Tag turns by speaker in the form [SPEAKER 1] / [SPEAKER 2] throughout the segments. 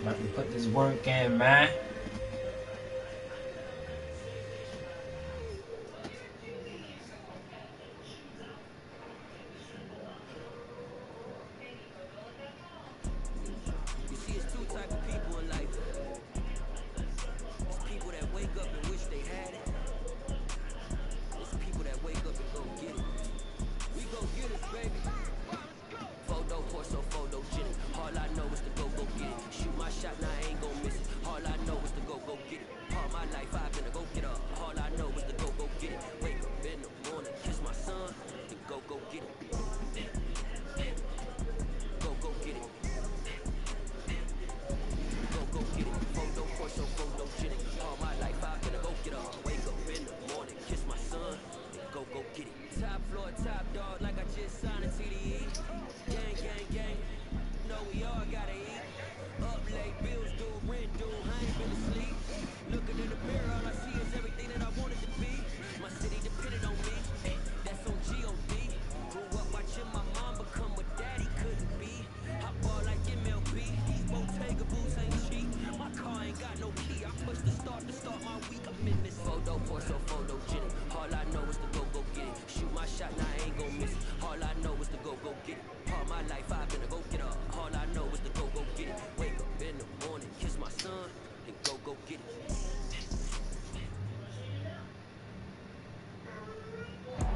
[SPEAKER 1] About to put this work in, man.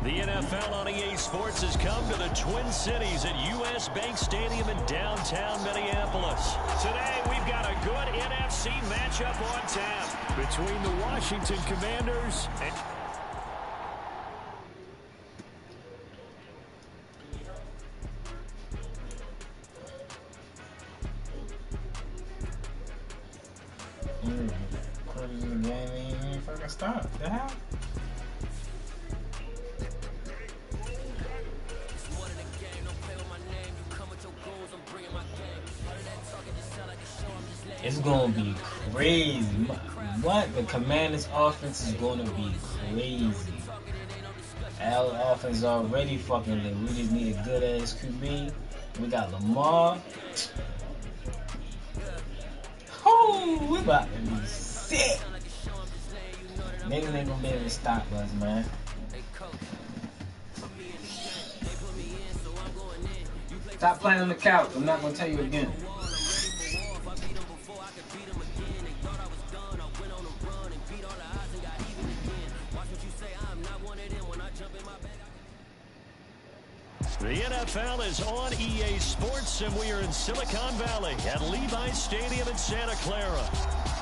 [SPEAKER 2] The NFL on EA Sports has come to the Twin Cities at US Bank Stadium in downtown Minneapolis. Today, we've got a good NFC matchup on tap between the Washington Commanders and...
[SPEAKER 1] Stop. The hell? It's gonna be crazy. What? The Commanders' offense is gonna be crazy. Our offense is already fucking lit. We just need a good ass QB. We got Lamar. Oh, we about to be sick. Niggas ain't gonna be able to stop us, man. Stop playing on the couch. I'm not gonna tell you again.
[SPEAKER 2] The NFL is on EA Sports, and we are in Silicon Valley at Levi's Stadium in Santa Clara.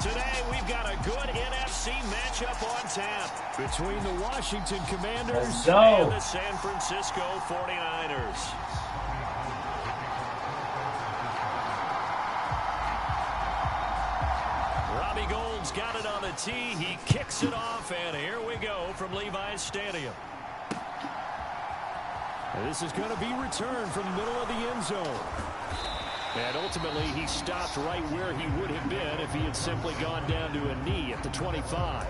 [SPEAKER 2] Today, we've got a good NFC matchup on tap between the Washington Commanders and the San Francisco 49ers. Robbie Gould's got it on the tee. He kicks it off, and here we go from Levi's Stadium. This is going to be returned from the middle of the end zone. And ultimately, he stopped right where he would have been if he had simply gone down to a knee at the 25.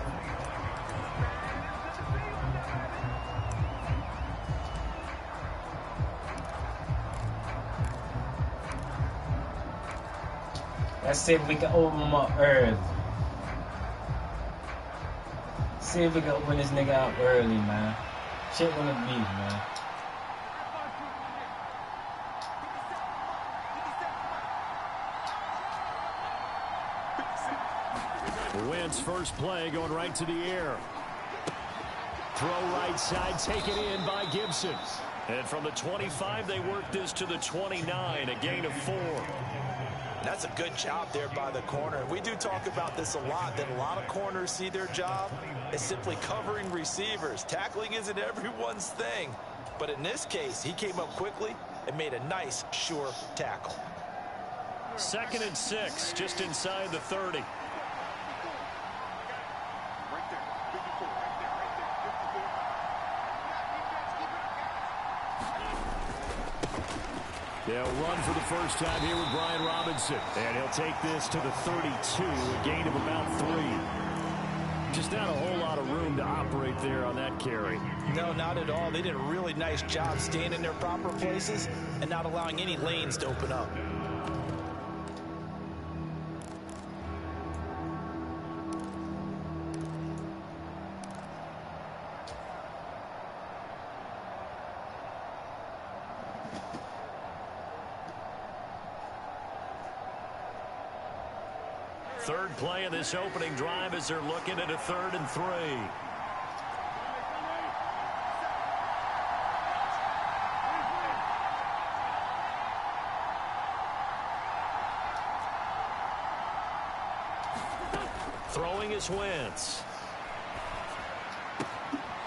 [SPEAKER 1] Let's see if we can open him up early. See if we can open this nigga out early, man. Shit on the beat, man.
[SPEAKER 2] Wentz first play going right to the air. Throw right side, taken in by Gibson. And from the 25, they work this to the 29, a gain of 4.
[SPEAKER 3] That's a good job there by the corner. We do talk about this a lot, that a lot of corners see their job as simply covering receivers. Tackling isn't everyone's thing. But in this case, he came up quickly and made a nice, sure tackle.
[SPEAKER 2] 2nd and 6, just inside the 30. They'll run for the first time here with Brian Robinson. And he'll take this to the 32, a gain of about 3. Just not a whole lot of room to operate there on that carry.
[SPEAKER 3] No, not at all. They did a really nice job staying in their proper places and not allowing any lanes to open up.
[SPEAKER 2] Third play of this opening drive as they're looking at a 3rd and 3. Throwing is Wentz.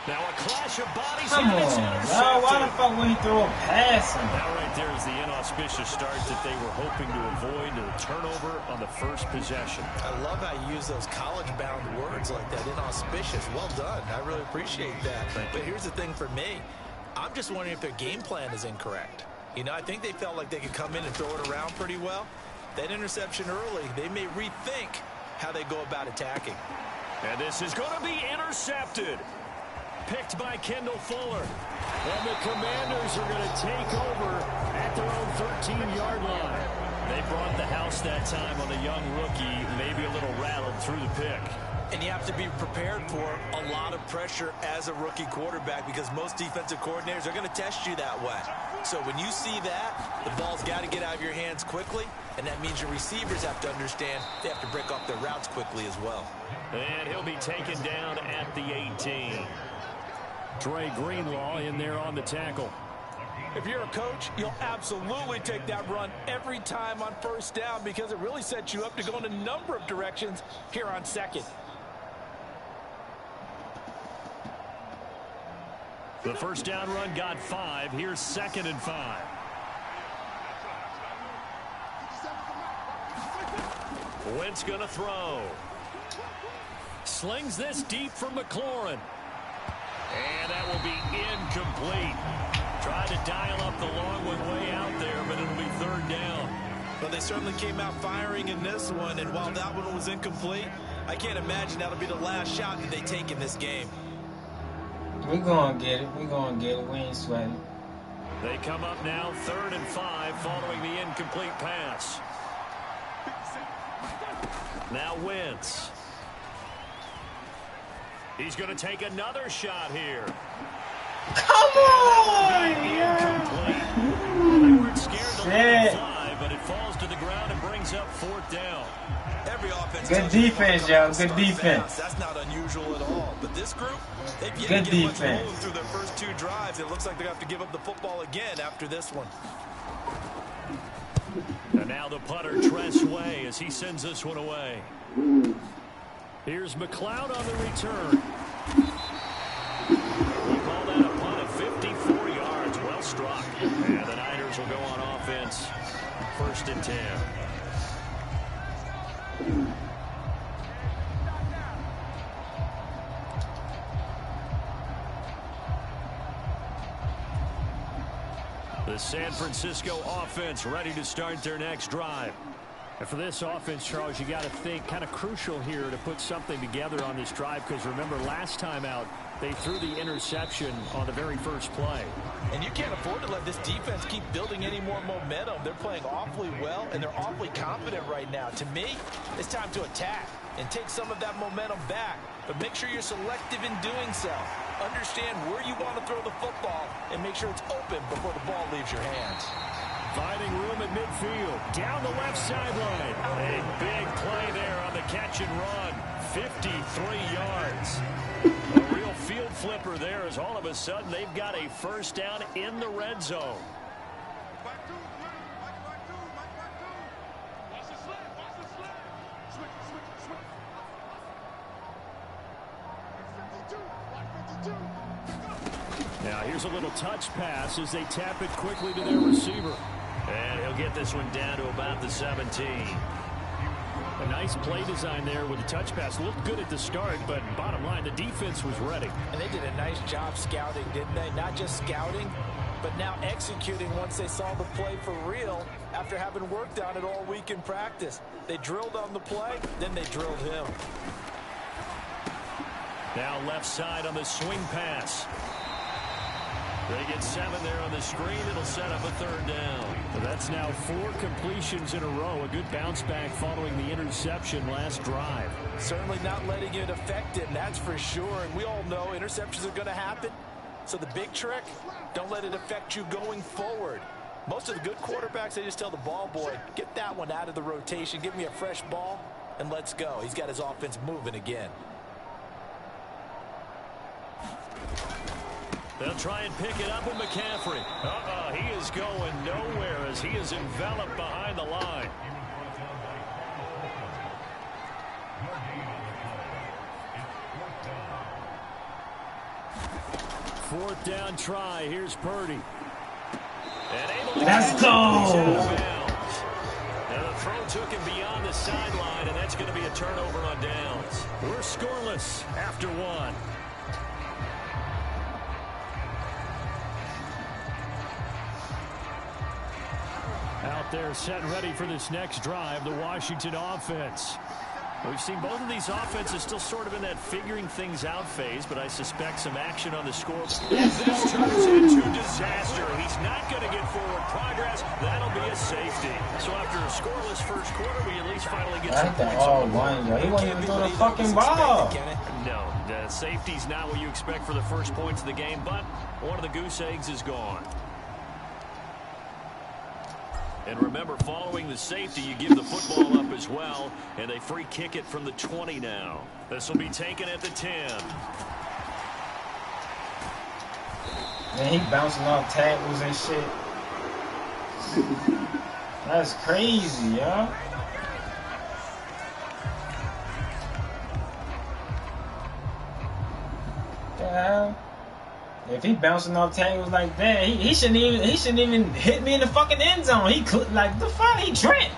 [SPEAKER 2] Now a clash of bodies.
[SPEAKER 1] Come on, bro. Why the fuck would he throw a pass?
[SPEAKER 2] That right there is the inauspicious start that they were hoping to avoid, a turnover on the first possession.
[SPEAKER 3] I love how you use those college-bound words like that, inauspicious. Well done. I really appreciate that. But here's the thing for me. I'm just wondering if their game plan is incorrect. You know, I think they felt like they could come in and throw it around pretty well. That interception early, they may rethink how they go about attacking.
[SPEAKER 2] And this is going to be intercepted. Picked by Kendall Fuller. And the Commanders are going to take over at their own 13-yard line. They brought the house that time on a young rookie, maybe a little rattled through the pick.
[SPEAKER 3] And you have to be prepared for a lot of pressure as a rookie quarterback because most defensive coordinators are going to test you that way. So when you see that, the ball's got to get out of your hands quickly, and that means your receivers have to understand they have to break off their routes quickly as well.
[SPEAKER 2] And he'll be taken down at the 18. Dre Greenlaw in there on the tackle.
[SPEAKER 3] If you're a coach, you'll absolutely take that run every time on first down because it really sets you up to go in a number of directions here on second.
[SPEAKER 2] The first down run got 5. Here's 2nd and 5. Wentz gonna throw. Slings this deep for McLaurin. And that will be incomplete. Tried to dial up the long one way out there, but it'll be 3rd down.
[SPEAKER 3] But they certainly came out firing in this one, and while that one was incomplete, I can't imagine that'll be the last shot that they take in this game.
[SPEAKER 1] We're going to get it. We're going to get it. We ain't sweating.
[SPEAKER 2] They come up now 3rd and 5 following the incomplete pass. Now Wentz. He's going to take another shot here.
[SPEAKER 1] Come on! Yeah.
[SPEAKER 2] They weren't scared to let it fly, but it falls to the ground and brings up 4th down.
[SPEAKER 3] Every offense.
[SPEAKER 1] Good defense, y'all. Good defense.
[SPEAKER 3] That's not unusual at all. But this group, they've yet
[SPEAKER 1] good
[SPEAKER 3] to get much
[SPEAKER 1] defense.
[SPEAKER 3] rolling through their first 2 drives. It looks like they have to give up the football again after this one.
[SPEAKER 2] And now the punter, Tress Way, as he sends this one away. Here's McLeod on the return. We call that a punt of 54 yards. Well struck. And the Niners will go on offense. 1st and 10. The San Francisco offense ready to start their next drive. And for this offense, Charles, you got to think kind of crucial here to put something together on this drive because remember last time out they threw the interception on the very first play.
[SPEAKER 3] And you can't afford to let this defense keep building any more momentum. They're playing awfully well and they're awfully confident right now. To me, it's time to attack and take some of that momentum back. But make sure you're selective in doing so. Understand where you want to throw the football and make sure it's open before the ball leaves your hands.
[SPEAKER 2] Finding room at midfield. Down the left sideline. A big play there on the catch and run. 53 yards. A real field flipper there as all of a sudden they've got a first down in the red zone. Now here's a little touch pass as they tap it quickly to their receiver. And he'll get this one down to about the 17. A nice play design there with the touch pass. Looked good at the start, but bottom line, the defense was ready.
[SPEAKER 3] And they did a nice job scouting, didn't they? Not just scouting, but now executing once they saw the play for real after having worked on it all week in practice. They drilled on the play, then they drilled him.
[SPEAKER 2] Now left side on the swing pass. They get 7 there on the screen. It'll set up a 3rd down. That's now 4 completions in a row. A good bounce back following the interception last drive.
[SPEAKER 3] Certainly not letting it affect him, that's for sure. And we all know interceptions are going to happen. So the big trick, don't let it affect you going forward. Most of the good quarterbacks, they just tell the ball boy, get that one out of the rotation. Give me a fresh ball. and let's go. He's got his offense moving again.
[SPEAKER 2] They'll try and pick it up with McCaffrey. He is going nowhere as he is enveloped behind the line. Fourth down try. Here's Purdy.
[SPEAKER 1] Let's go!
[SPEAKER 2] And the throw took him beyond the sideline, and that's going to be a turnover on downs. We're scoreless after one. Out there set and ready for this next drive, the Washington offense. We've seen both of these offenses still sort of in that figuring things out phase, but I suspect some action on the scoreboard. This turns into disaster. He's not going to get forward progress. That'll be a safety. So after a scoreless first quarter, we at least finally get some points on the board.
[SPEAKER 1] He wasn't even throwing the fucking ball.
[SPEAKER 2] No, the safety's not what you expect for the first points of the game, but one of the goose eggs is gone. And remember, following the safety, you give the football up as well, and they free kick it from the 20 now. This will be taken at the 10.
[SPEAKER 1] Man, he bouncing off tackles and shit. That's crazy, yo. The hell? If he bouncing off tackles like that, he shouldn't even hit me in the fucking end zone. He could, like, the fuck, he tripped.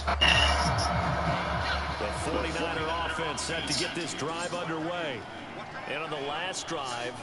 [SPEAKER 2] The 49er offense set to get this drive underway. And on the last drive,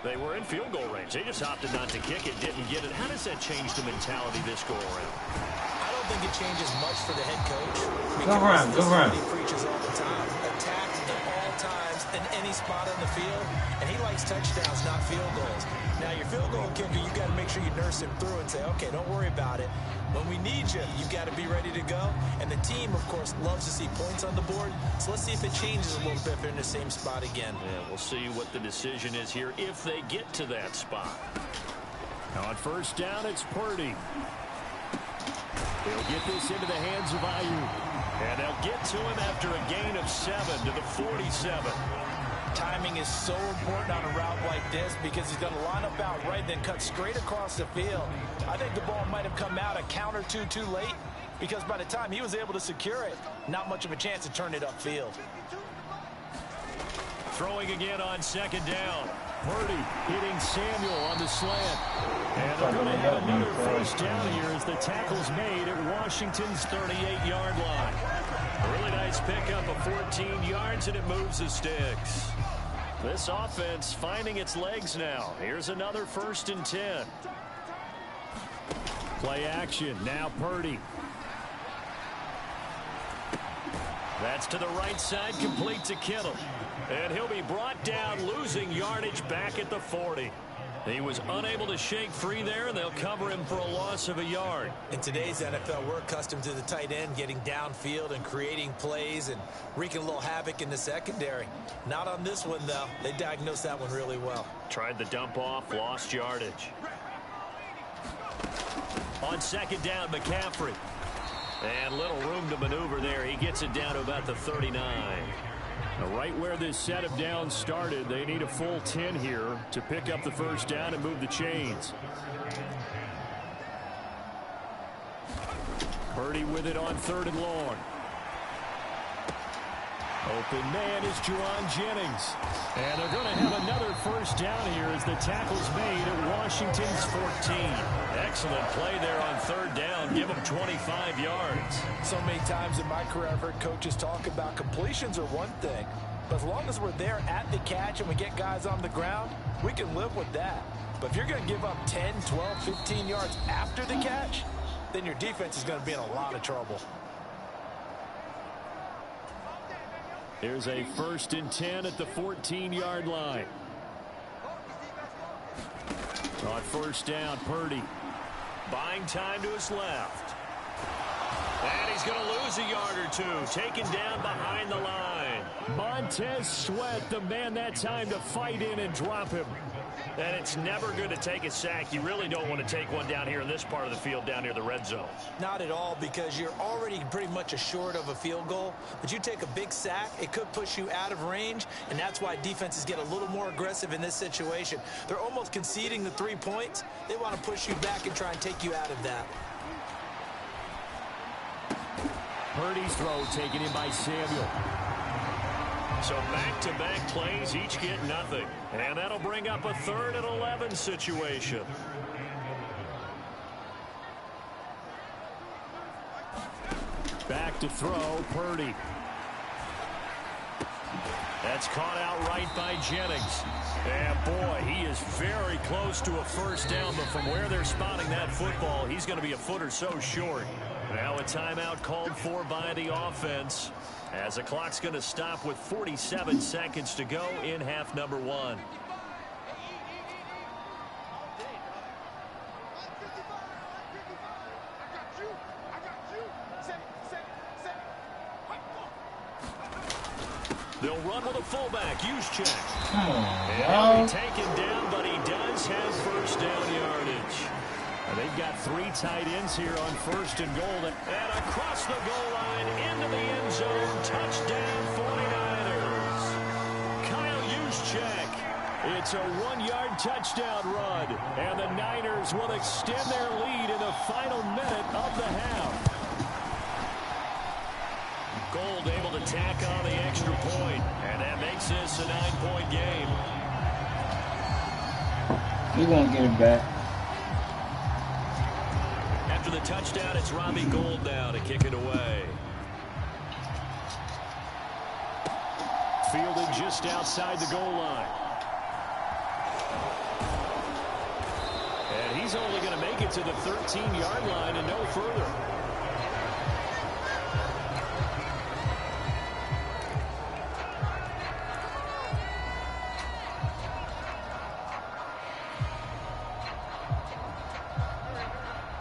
[SPEAKER 2] they were in field goal range. They just opted not to kick it, didn't get it. How does that change the mentality this go around?
[SPEAKER 3] I don't think it changes much for the head coach.
[SPEAKER 1] Go run.
[SPEAKER 3] He preaches all the time. Attack at all times in any spot on the field. And he likes touchdowns, not field goals. Now, your field goal kicker, you got to make sure you nurse him through and say, okay, don't worry about it. When we need you, you've got to be ready to go. And the team, of course, loves to see points on the board. So let's see if it changes a little bit if they're in the same spot again.
[SPEAKER 2] Yeah, we'll see what the decision is here if they get to that spot. Now on first down, it's Purdy. They'll get this into the hands of Ayuk. And they'll get to him after a gain of 7 to the 47.
[SPEAKER 3] Timing is so important on a route like this because he's going to line up out right, then cut straight across the field. I think the ball might have come out a count or two too late because by the time he was able to secure it, not much of a chance to turn it upfield.
[SPEAKER 2] Throwing again on second down. Purdy hitting Samuel on the slant. And they're going to have another first down here as the tackle's made at Washington's 38-yard line. A really nice pickup of 14 yards, and it moves the sticks. This offense finding its legs now. Here's another 1st and 10. Play action. Now Purdy. That's to the right side, complete to Kittle. And he'll be brought down, losing yardage back at the 40. He was unable to shake free there, and they'll cover him for a loss of a yard.
[SPEAKER 3] In today's NFL, we're accustomed to the tight end getting downfield and creating plays and wreaking a little havoc in the secondary. Not on this one, though. They diagnosed that one really well.
[SPEAKER 2] Tried the dump off, lost yardage. On second down, McCaffrey. And little room to maneuver there. He gets it down to about the 39. Now, right where this set of downs started, they need a full 10 here to pick up the first down and move the chains. Purdy with it on 3rd and long. Open man is Juwan Jennings. And they're going to have another first down here as the tackle's made at Washington's 14. Excellent play there on 3rd down. Give them 25 yards.
[SPEAKER 3] So many times in my career, I've heard coaches talk about completions are one thing. But as long as we're there at the catch and we get guys on the ground, we can live with that. But if you're going to give up 10, 12, 15 yards after the catch, then your defense is going to be in a lot of trouble.
[SPEAKER 2] Here's a 1st and 10 at the 14-yard line. On first down, Purdy. Buying time to his left. And he's going to lose a yard or two. Taken down behind the line. Montez Sweat, the man that time to fight in and drop him. And it's never good to take a sack. You really don't want to take one down here in this part of the field, down near the red zone.
[SPEAKER 3] Not at all, because you're already pretty much assured of a field goal. But you take a big sack, it could push you out of range, and that's why defenses get a little more aggressive in this situation. They're almost conceding the 3 points. They want to push you back and try and take you out of that.
[SPEAKER 2] Purdy's throw taken in by Samuel. So back-to-back plays, each get nothing. And that'll bring up a 3rd and 11 situation. Back to throw, Purdy. That's caught out right by Jennings. And boy, he is very close to a first down, but from where they're spotting that football, he's going to be a foot or so short. Now a timeout called for by the offense, as the clock's going to stop with 47 seconds to go in half number 1. They'll run with a fullback, use check. And he'll be taken down, but he does have first down yardage. They've got 3 tight ends here on 1st and goal. And across the goal line, into the end zone, touchdown 49ers. Kyle Juszczyk. It's a 1-yard touchdown run. And the Niners will extend their lead in the final minute of the half. Gold able to tack on the extra point. And that makes this a 9-point game.
[SPEAKER 1] He's going to get it back.
[SPEAKER 2] After the touchdown, it's Robbie Gould now to kick it away. Fielded just outside the goal line. And he's only going to make it to the 13-yard line and no further.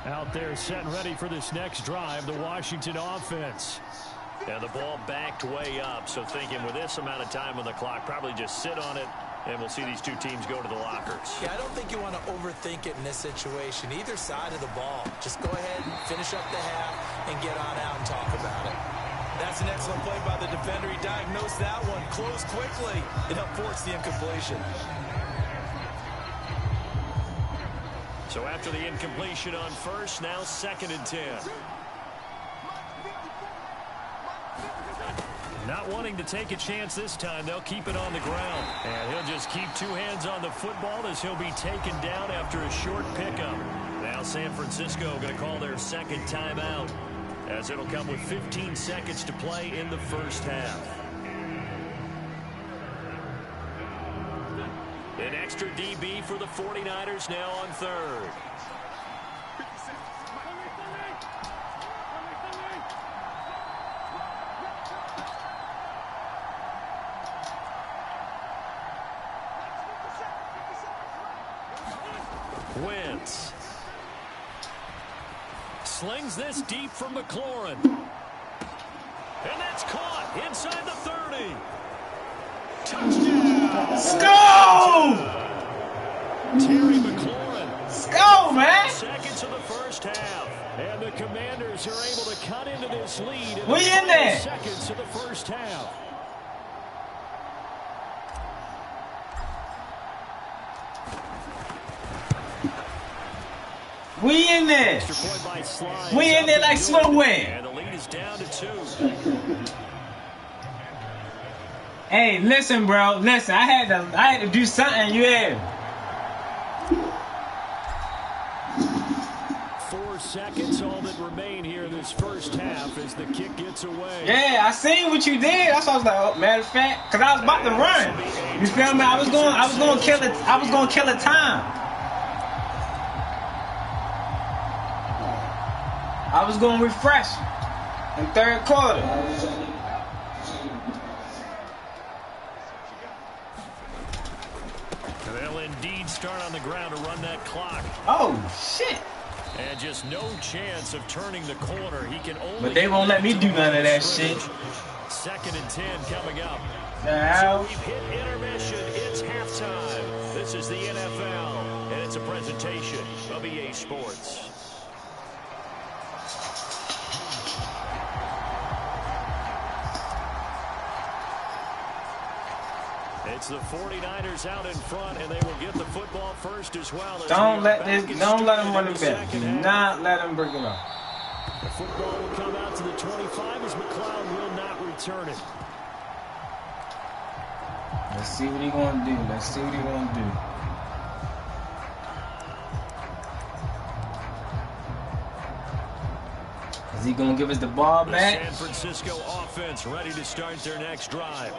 [SPEAKER 2] Out there set and ready for this next drive, the Washington offense. And the ball backed way up, so thinking with this amount of time on the clock, probably just sit on it, and we'll see these two teams go to the lockers.
[SPEAKER 3] Yeah, I don't think you want to overthink it in this situation. Either side of the ball. Just go ahead and finish up the half and get on out and talk about it. That's an excellent play by the defender. He diagnosed that one, closed quickly. It helped force the incompletion.
[SPEAKER 2] So after the incompletion on first, now 2nd and 10. Not wanting to take a chance this time, they'll keep it on the ground. And he'll just keep 2 hands on the football as he'll be taken down after a short pickup. Now San Francisco going to call their 2nd timeout, as it'll come with 15 seconds to play in the first half. An extra DB for the 49ers now on 3rd. Wentz slings this deep from McLaurin. And that's caught inside the 30. Touchdown!
[SPEAKER 1] Let's go!
[SPEAKER 2] Terry McLaurin.
[SPEAKER 1] Let's go, man!
[SPEAKER 2] Seconds of the first half. And the Commanders are able to cut into this lead in
[SPEAKER 1] We in there!
[SPEAKER 2] seconds of the first half.
[SPEAKER 1] We in there!
[SPEAKER 2] Extra point by Slides.
[SPEAKER 1] We in there like Slowway.
[SPEAKER 2] And the lead is down to 2.
[SPEAKER 1] Hey, listen, bro. Listen, I had to do something. You had
[SPEAKER 2] 4 seconds, all that remain here in this first half as the kick gets away.
[SPEAKER 1] Yeah, I seen what you did. That's why I was like, oh, matter of fact, because I was about to run. You feel me? I was going to kill the time. I was going to refresh in 3rd quarter.
[SPEAKER 2] They'll indeed start on the ground to run that clock.
[SPEAKER 1] Oh, shit.
[SPEAKER 2] And just no chance of turning the corner. He can only.
[SPEAKER 1] But they won't let me do none of that shit.
[SPEAKER 2] 2nd and 10 coming up.
[SPEAKER 1] The hell?
[SPEAKER 2] So we've hit intermission. It's halftime. This is the NFL, and it's a presentation of EA Sports. It's the 49ers out in front, and they will get the football first as well.
[SPEAKER 1] Don't let them run it back. Do not let them break it up.
[SPEAKER 2] The football will come out to the 25 as McLeod will not return it.
[SPEAKER 1] Let's see what he's going to do. Let's see what he's going to do. Is he going to give us the ball back?
[SPEAKER 2] The San Francisco offense ready to start their next drive.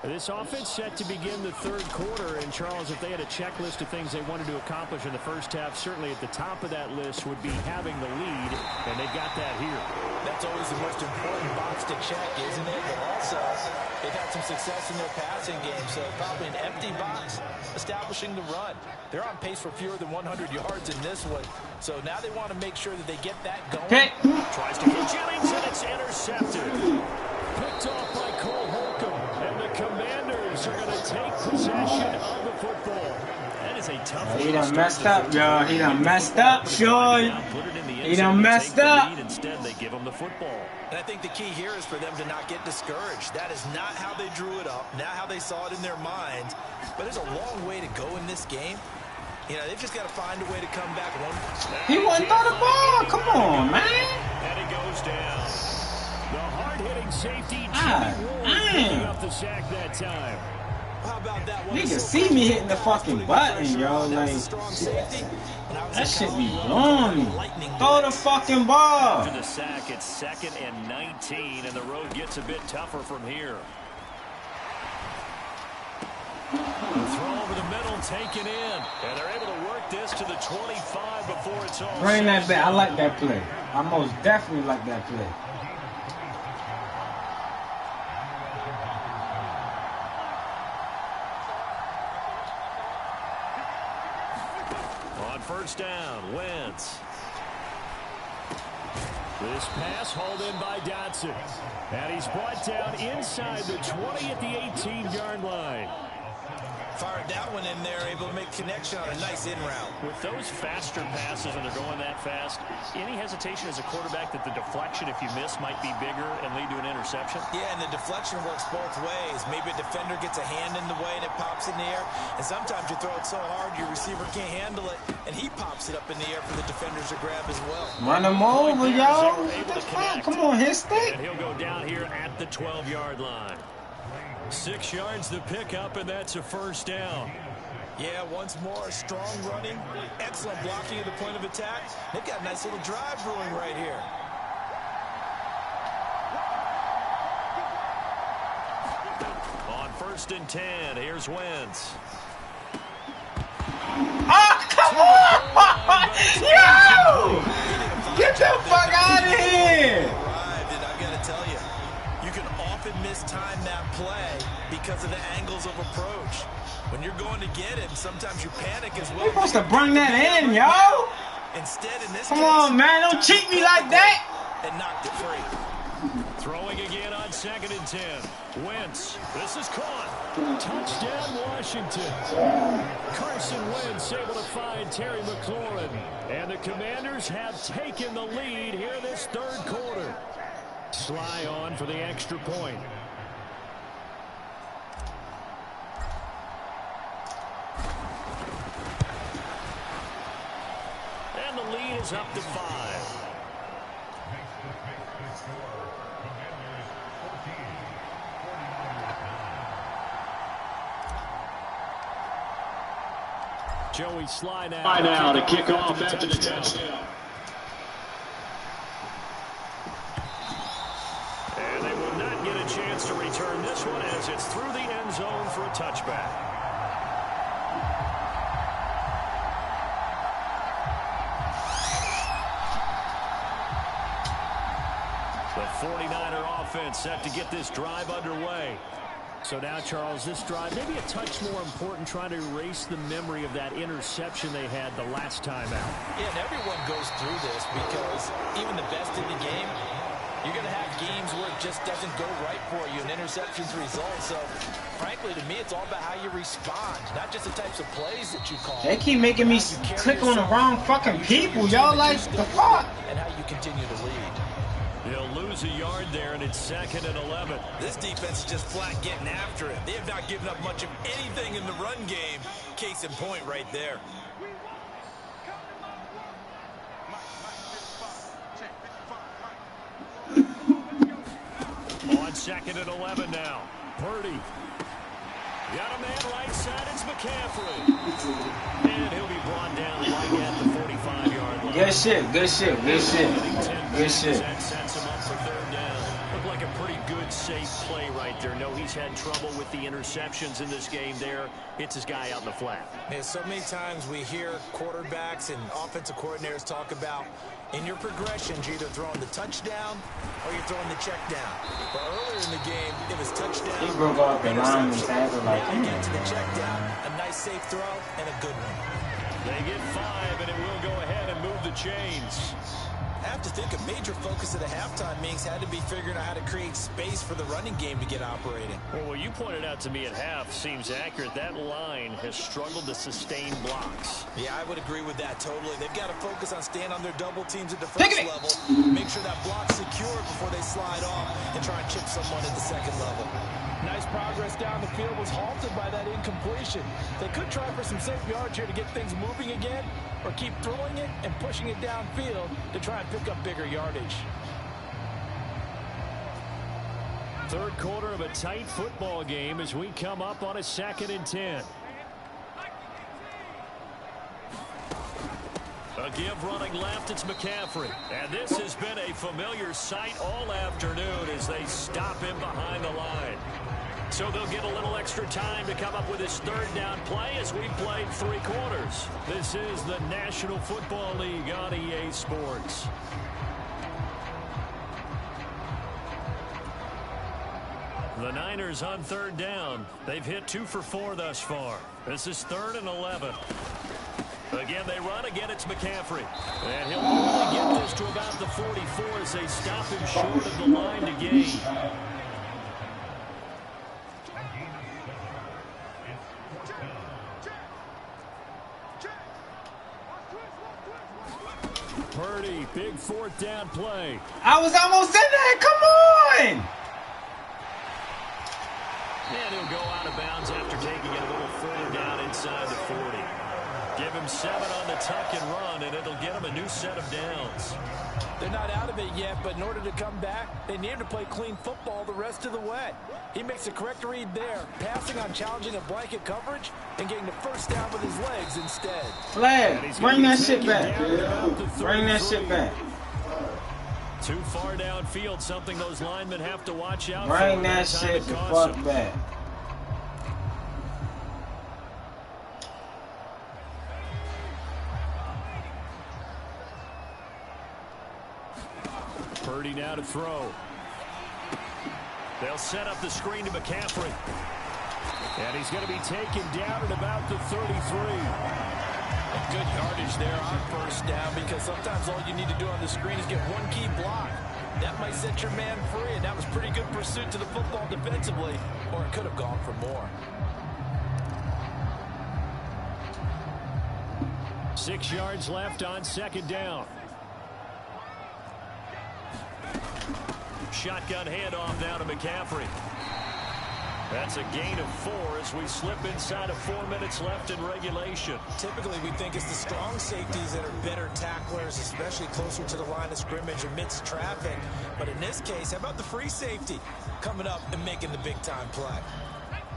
[SPEAKER 2] This offense set to begin the 3rd quarter, and Charles, if they had a checklist of things they wanted to accomplish in the first half, certainly at the top of that list would be having the lead, and they got that here.
[SPEAKER 3] That's always the most important box to check, isn't it? But also, they've had some success in their passing game, so probably an empty box establishing the run. They're on pace for fewer than 100 yards in this one, so now they want to make sure that they get that going.
[SPEAKER 1] Okay.
[SPEAKER 2] Tries to hit Jennings, and it's intercepted. Picked off by Cole Holcomb, and the Commanders are going to take possession of the football. That is a tough.
[SPEAKER 1] He done messed up, y'all. He done messed up, Sean. He done messed up.
[SPEAKER 2] Instead, they give him the football.
[SPEAKER 3] And I think the key here is for them to not get discouraged. That is not how they drew it up, not how they saw it in their minds. But there's a long way to go in this game. You know, they've just got to find a way to come back one.
[SPEAKER 1] He wouldn't throw the ball. Come on, man.
[SPEAKER 2] And it goes down. The hard-hitting safety, Jimmy Ward, picking up the sack that time.
[SPEAKER 3] How about that one?
[SPEAKER 1] Nigga see me hitting the fucking button, yo. Like, that shit be blowing me. Throw the fucking ball.
[SPEAKER 2] After the sack, it's 2nd and 19, and the road gets a bit tougher from here. The throw over the middle, taken in, and they're able to work this to the 25 before it's all.
[SPEAKER 1] Bring that back. I like that play. I most definitely like that play.
[SPEAKER 2] On 1st down, Wentz. This pass hauled in by Dotson. And he's brought down inside the 20 at the 18-yard line.
[SPEAKER 3] Fired that one in there, able to make connection on a nice in route.
[SPEAKER 2] With those faster passes and they're going that fast, any hesitation as a quarterback that the deflection, if you miss, might be bigger and lead to an interception?
[SPEAKER 3] Yeah, and the deflection works both ways. Maybe a defender gets a hand in the way and it pops in the air. And sometimes you throw it so hard your receiver can't handle it, and he pops it up in the air for the defenders to grab as well.
[SPEAKER 1] Run him over, y'all. Come on, hit stick.
[SPEAKER 2] And he'll go down here at the 12-yard line. 6 yards to pick up, and that's a 1st down.
[SPEAKER 3] Yeah, once more, strong running, excellent blocking at the point of attack. They've got a nice little drive brewing right here.
[SPEAKER 2] On 1st and 10, here's Wentz.
[SPEAKER 1] Oh, come on! Yo! Get the fuck out of here!
[SPEAKER 3] And I've got to tell you, you can often mistime that play because of the angles of approach. When you're going to get it, sometimes you panic as well.
[SPEAKER 1] You're supposed to bring that in, yo!
[SPEAKER 3] Instead, in this
[SPEAKER 1] Come
[SPEAKER 3] case,
[SPEAKER 1] on, man, don't cheat me like that!
[SPEAKER 3] and knocked it free.
[SPEAKER 2] Throwing again on 2nd and 10. Wentz, this is caught. Touchdown, Washington. Carson Wentz able to find Terry McLaurin. And the Commanders have taken the lead here this 3rd quarter. Sly on for the extra point. And the lead is up to 5. Joey Sly now to kick off after the touchdown. And they will not get a chance to return this one as it's through the end zone for a touchback. The 49er offense set to get this drive underway. So now, Charles, this drive maybe a touch more important, trying to erase the memory of that interception they had the last time out.
[SPEAKER 3] Yeah, and everyone goes through this because even the best in the game, you're going to have games where it just doesn't go right for you and interceptions result. So, frankly, to me, it's all about how you respond, not just the types of plays that you call.
[SPEAKER 1] They keep making me click on the wrong fucking people. Y'all like the fuck?
[SPEAKER 3] And how you continue to lead.
[SPEAKER 2] They'll lose a yard there, and it's 2nd and 11.
[SPEAKER 3] This defense is just flat getting after it. They have not given up much of anything in the run game. Case in point right there.
[SPEAKER 2] On 2nd and 11 now. Purdy. Got a man right side. It's McCaffrey. And he'll be brought down right at the 45-yard line.
[SPEAKER 1] Good shit, good shit, good shit. Good shit.
[SPEAKER 2] That sets him up for 3rd down. Looked like a pretty good, safe play right there. No, he's had trouble with the interceptions in this game there. Hits his guy out in the flat.
[SPEAKER 3] Yeah, so many times we hear quarterbacks and offensive coordinators talk about in your progressions, you're either throwing the touchdown or you're throwing the check down. But earlier in the game, it was touchdown.
[SPEAKER 1] He broke off the line and tackled like,
[SPEAKER 3] now you get to the check down, a nice safe throw, and a good one.
[SPEAKER 2] They get 5, and it will go ahead and move the chains.
[SPEAKER 3] I have to think a major focus at the halftime meetings had to be figuring out how to create space for the running game to get operating.
[SPEAKER 2] Well, what you pointed out to me at half seems accurate. That line has struggled to sustain blocks.
[SPEAKER 3] Yeah, I would agree with that totally. They've got to focus on staying on their double teams at the first level. Make sure that block's secure before they slide off and try and chip someone at the second level. Nice progress down the field was halted by that incompletion. They could try for some safe yards here to get things moving again, or keep throwing it and pushing it downfield to try and pick up bigger yardage.
[SPEAKER 2] 3rd quarter of a tight football game as we come up on a 2nd and 10. A give running left, it's McCaffrey. And this has been a familiar sight all afternoon as they stop him behind the line. So they'll get a little extra time to come up with his 3rd down play as we played 3 quarters. This is the National Football League on EA Sports. The Niners on 3rd down. They've hit 2 for 4 thus far. This is 3rd and 11. Again, they run. Again, it's McCaffrey. And he'll only get this to about the 44 as they stop him short of the line to gain. Purdy, big 4th down play.
[SPEAKER 1] I was almost in there. Come on.
[SPEAKER 2] And he'll go out of bounds after taking it a little further down inside the 40. Give him 7 on the tuck and run, and it'll get him a new set of downs.
[SPEAKER 3] They're not out of it yet, but in order to come back, they need to play clean football the rest of the way. He makes a correct read there, passing on challenging a blanket coverage and getting the 1st down with his legs instead.
[SPEAKER 1] Flag, bring that shit back. Bring that shit back.
[SPEAKER 2] Too far downfield, something those linemen have to watch out for.
[SPEAKER 1] Bring that shit the fuck back.
[SPEAKER 2] Purdy now to throw. They'll set up the screen to McCaffrey. And he's going to be taken down at about the 33.
[SPEAKER 3] Good yardage there on 1st down because sometimes all you need to do on the screen is get one key block. That might set your man free, and that was pretty good pursuit to the football defensively, or it could have gone for more.
[SPEAKER 2] 6 yards left on 2nd down. Shotgun handoff now to McCaffrey. That's a gain of 4 as we slip inside of 4 minutes left in regulation.
[SPEAKER 3] Typically, we think it's the strong safeties that are better tacklers, especially closer to the line of scrimmage amidst traffic. But in this case, how about the free safety coming up and making the big-time play?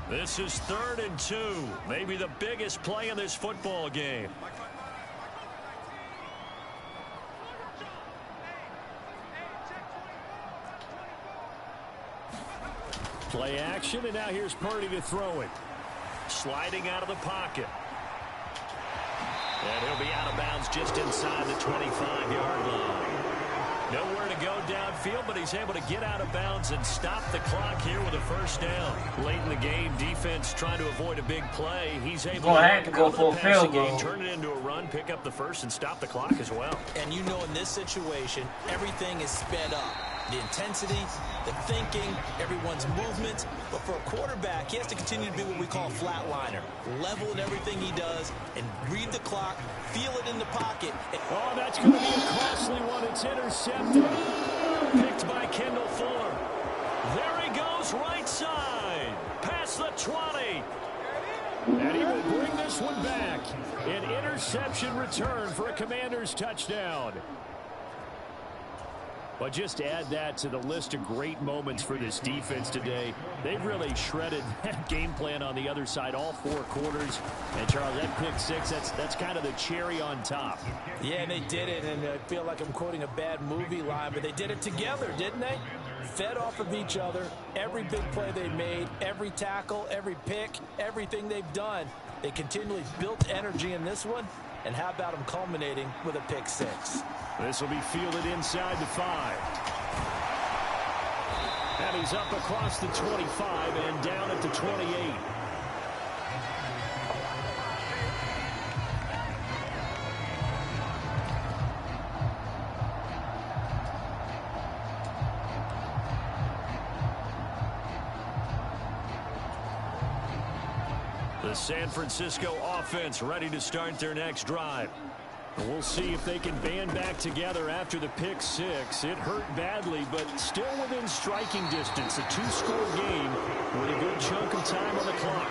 [SPEAKER 2] This is 3rd and 2, maybe the biggest play in this football game. Play action, and now here's Purdy to throw it. Sliding out of the pocket. And he'll be out of bounds just inside the 25-yard line. Nowhere to go downfield. midfield, but he's able to get out of bounds and stop the clock here with a first down. Late in the game, defense trying to avoid a big play. He's able
[SPEAKER 1] to go for a field goal.
[SPEAKER 2] Turn it into a run, pick up the first, and stop the clock as well.
[SPEAKER 3] And you know in this situation, everything is sped up. The intensity, the thinking, everyone's movement. But for a quarterback, he has to continue to be what we call a flatliner. Level in everything he does and read the clock, feel it in the pocket.
[SPEAKER 2] Oh, that's going to be a costly one. It's intercepted. Picked by Kendall Fuller. There he goes, right side. Past the 20. And he will bring this one back. An interception return for a Commanders touchdown. But just add that to the list of great moments for this defense today. They've really shredded that game plan on the other side all 4 quarters. And, Charles, that pick 6, that's kind of the cherry on top.
[SPEAKER 3] Yeah, they did it, and I feel like I'm quoting a bad movie line, but they did it together, didn't they? Fed off of each other, every big play they made, every tackle, every pick, everything they've done. They continually built energy in this one, and how about them culminating with a pick 6?
[SPEAKER 2] This will be fielded inside the 5. And he's up across the 25 and down at the 28. The San Francisco offense ready to start their next drive. We'll see if they can band back together after the pick 6. It hurt badly, but still within striking distance. A 2-score game with a good chunk of time on the clock.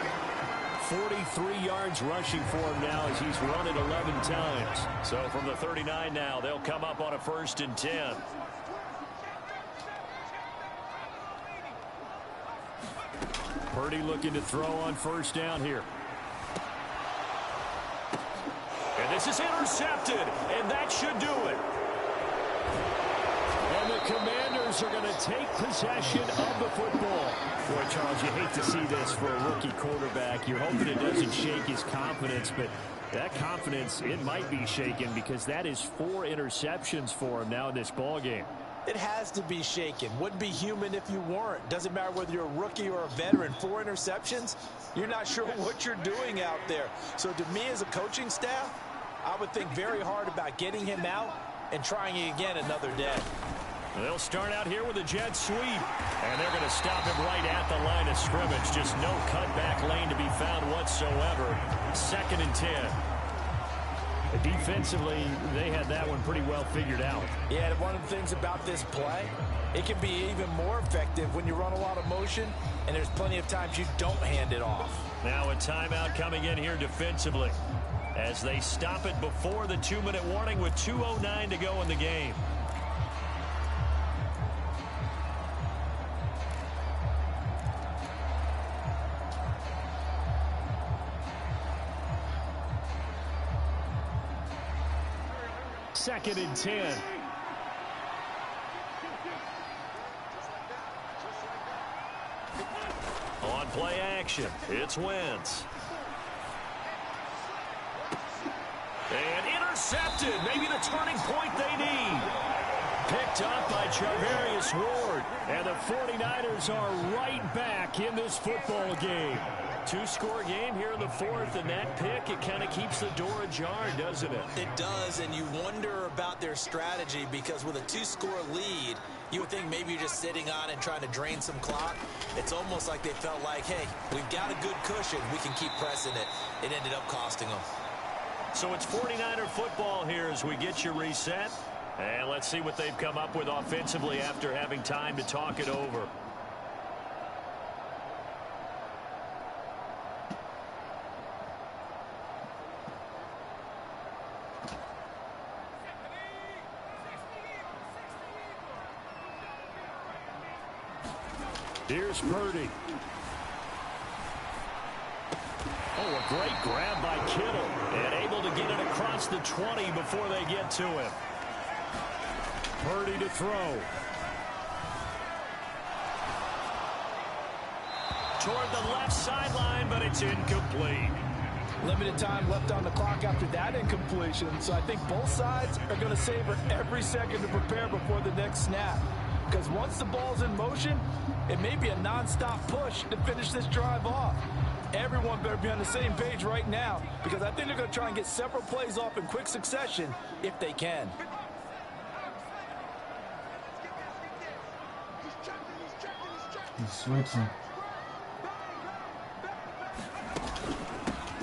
[SPEAKER 2] 43 yards rushing for him now as he's run it 11 times. So from the 39 now, they'll come up on a 1st and 10. Purdy looking to throw on 1st down here. And this is intercepted, and that should do it. And the Commanders are going to take possession of the football. Boy, Charles, you hate to see this for a rookie quarterback. You're hoping it doesn't shake his confidence, but that confidence, it might be shaken because that is 4 interceptions for him now in this ballgame.
[SPEAKER 3] It has to be shaken. Wouldn't be human if you weren't. Doesn't matter whether you're a rookie or a veteran. 4 interceptions, you're not sure what you're doing out there. So to me as a coaching staff, I would think very hard about getting him out and trying it again another day.
[SPEAKER 2] They'll start out here with a jet sweep. And they're going to stop him right at the line of scrimmage. Just no cutback lane to be found whatsoever. 2nd and 10. Defensively, they had that one pretty well figured out.
[SPEAKER 3] Yeah, one of the things about this play, it can be even more effective when you run a lot of motion, and there's plenty of times you don't hand it off.
[SPEAKER 2] Now a timeout coming in here defensively as they stop it before the 2-minute warning with 2:09 to go in the game. Second and 10. On play action, it's Wentz. And intercepted. Maybe the turning point they need. Picked up by Charvarius Ward. And the 49ers are right back in this football game. 2-score game here in the 4th, and that pick, it kind of keeps the door ajar, doesn't it?
[SPEAKER 3] It does, and you wonder about their strategy because with a 2-score lead, you would think maybe you're just sitting on and trying to drain some clock. It's almost like they felt like, hey, we've got a good cushion. We can keep pressing it. It ended up costing them.
[SPEAKER 2] So it's 49er football here as we get you reset. And let's see what they've come up with offensively after having time to talk it over. Here's Purdy. Oh, a great grab by Kittle. And able to get it across the 20 before they get to him. Purdy to throw. Toward the left sideline, but it's incomplete.
[SPEAKER 3] Limited time left on the clock after that incompletion. So I think both sides are going to savor every second to prepare before the next snap. because once the ball's in motion, it may be a non-stop push to finish this drive off. Everyone better be on the same page right now, because I think they're going to try and get several plays off in quick succession if they can.
[SPEAKER 1] He's switching.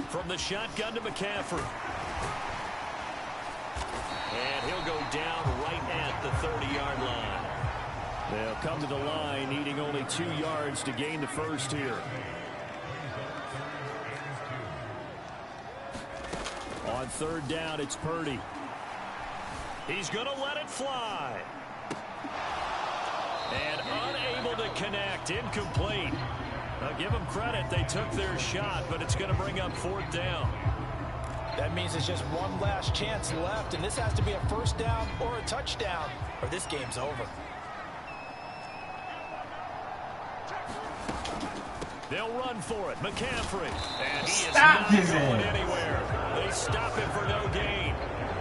[SPEAKER 2] From the shotgun to McCaffrey. And he'll go down right at the 30-yard line. They'll come to the line needing only 2 yards to gain the first here. On third down, it's Purdy. He's going to let it fly. And unable to connect, incomplete. Now give them credit, they took their shot, but it's going to bring up 4th down.
[SPEAKER 3] That means it's just one last chance left, and this has to be a first down or a touchdown, or this game's over.
[SPEAKER 2] They'll run for it, McCaffrey. And he is
[SPEAKER 1] Stop
[SPEAKER 2] not going anywhere. They stop him for no gain.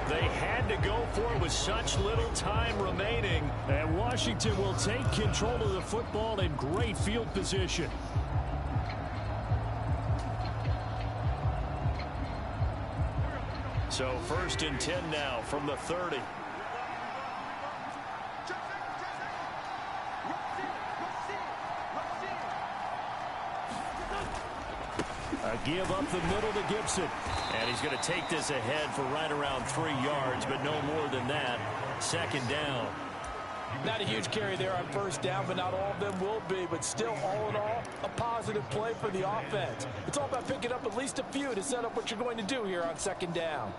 [SPEAKER 2] They had to go for it with such little time remaining. And Washington will take control of the football in great field position. So 1st and 10 now from the 30. A give up the middle to Gibson. And he's going to take this ahead for right around 3 yards, but no more than that. 2nd down.
[SPEAKER 3] Not a huge carry there on first down, but not all of them will be. But still, all in all, a positive play for the offense. It's all about picking up at least a few to set up what you're going to do here on 2nd down.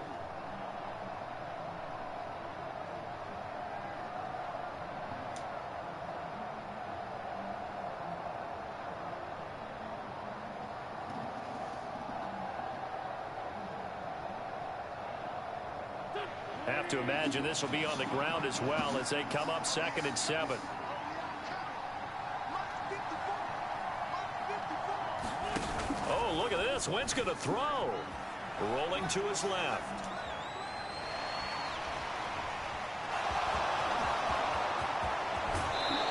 [SPEAKER 2] Have to imagine this will be on the ground as well as they come up 2nd and 7. Oh, look at this. Wentz going to throw. Rolling to his left.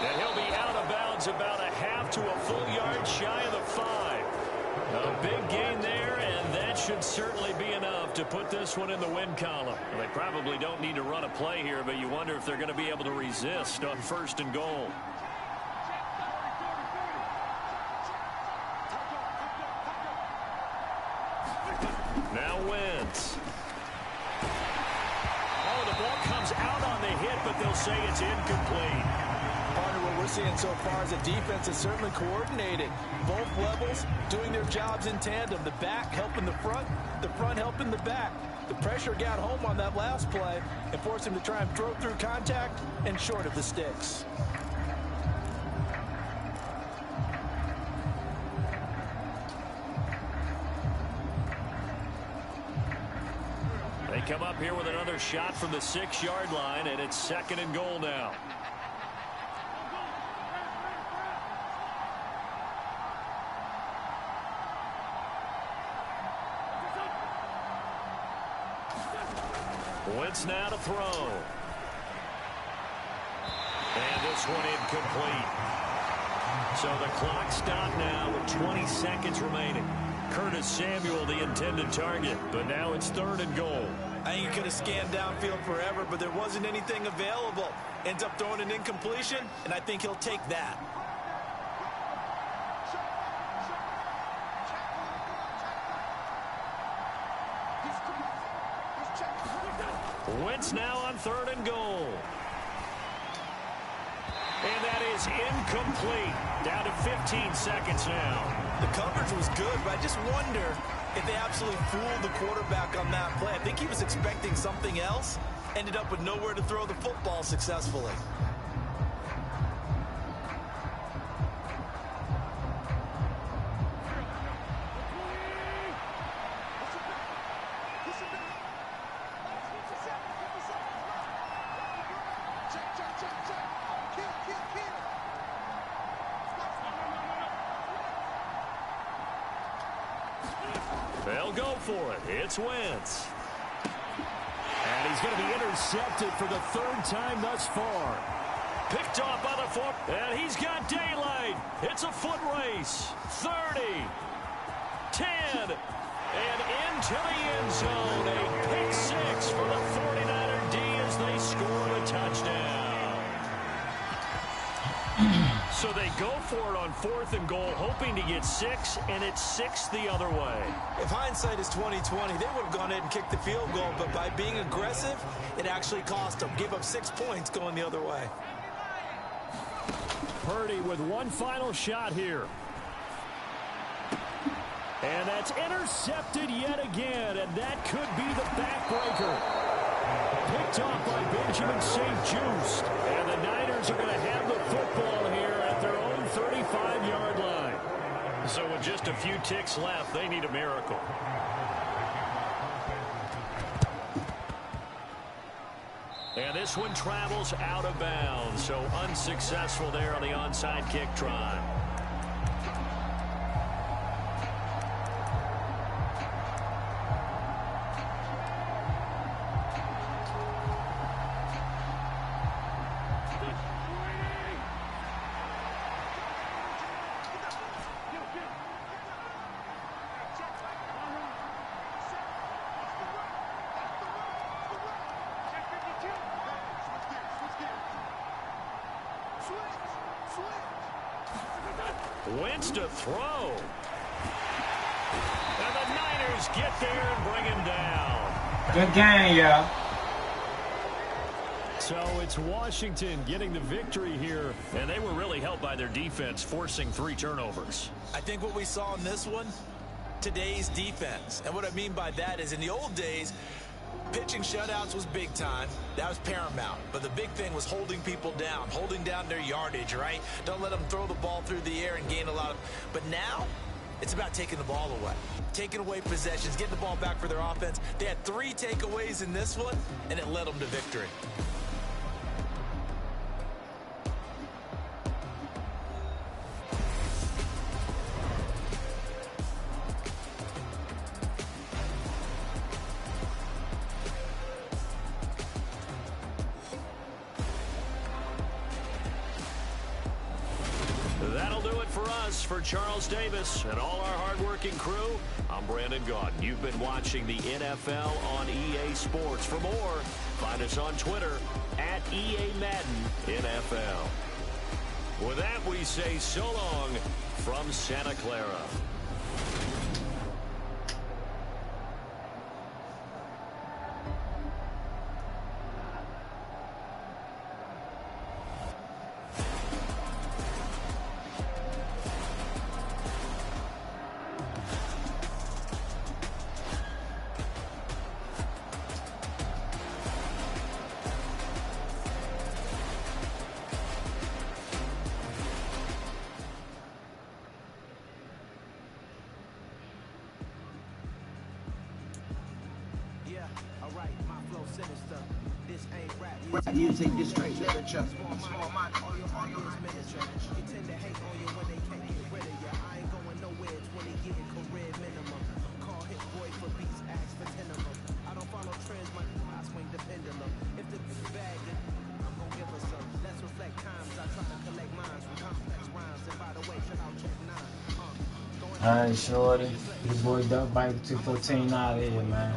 [SPEAKER 2] And he'll be out of bounds about a half to a full yard shy of the 5. A big gain there, and that should certainly be enough to put this one in the win column. They probably don't need to run a play here, but you wonder if they're going to be able to resist on 1st and goal. Now Wentz. Oh, the ball comes out on the hit, but they'll say it's incomplete.
[SPEAKER 3] Partner, what we're seeing so far is a defense is certainly coordinated. Both levels doing their jobs in tandem. The back helping the front helping the back. The pressure got home on that last play and forced him to try and throw through contact and short of the sticks.
[SPEAKER 2] They come up here with another shot from the 6-yard line, and it's 2nd and goal now. Wentz now to throw. And this one incomplete. So the clock stopped now with 20 seconds remaining. Curtis Samuel, the intended target, but now it's 3rd and goal.
[SPEAKER 3] I think he could have scanned downfield forever, but there wasn't anything available. Ends up throwing an incompletion, and I think he'll take that.
[SPEAKER 2] Wentz now on 3rd and goal. And that is incomplete. Down to 15 seconds now.
[SPEAKER 3] The coverage was good, but I just wonder if they absolutely fooled the quarterback on that play. I think he was expecting something else. Ended up with nowhere to throw the football successfully.
[SPEAKER 2] They'll go for it. It's Wentz. And he's going to be intercepted for the 3rd time thus far. Picked off by the foot, and he's got daylight. It's a foot race. 30, 10, and into the end zone. A pick six for the 49er D as they score the touchdown. So they go for it on 4th and goal, hoping to get 6, and it's 6 the other way.
[SPEAKER 3] If hindsight is 20/20, they would have gone ahead and kicked the field goal, but by being aggressive, it actually cost them. Give up 6 points going the other way.
[SPEAKER 2] Purdy with one final shot here. And that's intercepted yet again, and that could be the backbreaker. Picked off by Benjamin St. Juste. And the Niners are going to have the football here at their own 35-yard line. So with just a few ticks left, they need a miracle. And this one travels out of bounds, so unsuccessful there on the onside kick try. Wentz to throw. And the Niners get there and bring him down.
[SPEAKER 1] Good game, y'all.
[SPEAKER 2] So it's Washington getting the victory here, and they were really helped by their defense, forcing 3 turnovers.
[SPEAKER 3] I think what we saw in this one, today's defense. And what I mean by that is in the old days, pitching shutouts was big time. That was paramount. But the big thing was holding people down, holding down their yardage, right? Don't let them throw the ball through the air and gain a lot of... But now, it's about taking the ball away. Taking away possessions, getting the ball back for their offense. They had 3 takeaways in this one, and it led them to victory.
[SPEAKER 2] For Charles Davis and all our hardworking crew, I'm Brandon Gaudin. You've been watching the NFL on EA Sports. For more, find us on Twitter at EA Madden NFL. With that, we say so long from Santa Clara.
[SPEAKER 4] Music, this straight literature. Small mind, all you is miniature. You tend to hate on you when they can't get rid of you. I ain't going nowhere, 20 getting career minimum. Call hit boy for beats, ask for 10 of them. I don't follow trends, I swing the pendulum. If the bag, I'm gonna give her some. Let's reflect times, I try to collect minds from complex rhymes. And by the way, check out check 9.
[SPEAKER 1] Alright, shorty. Your boy Duck Bike 214 out of here, man.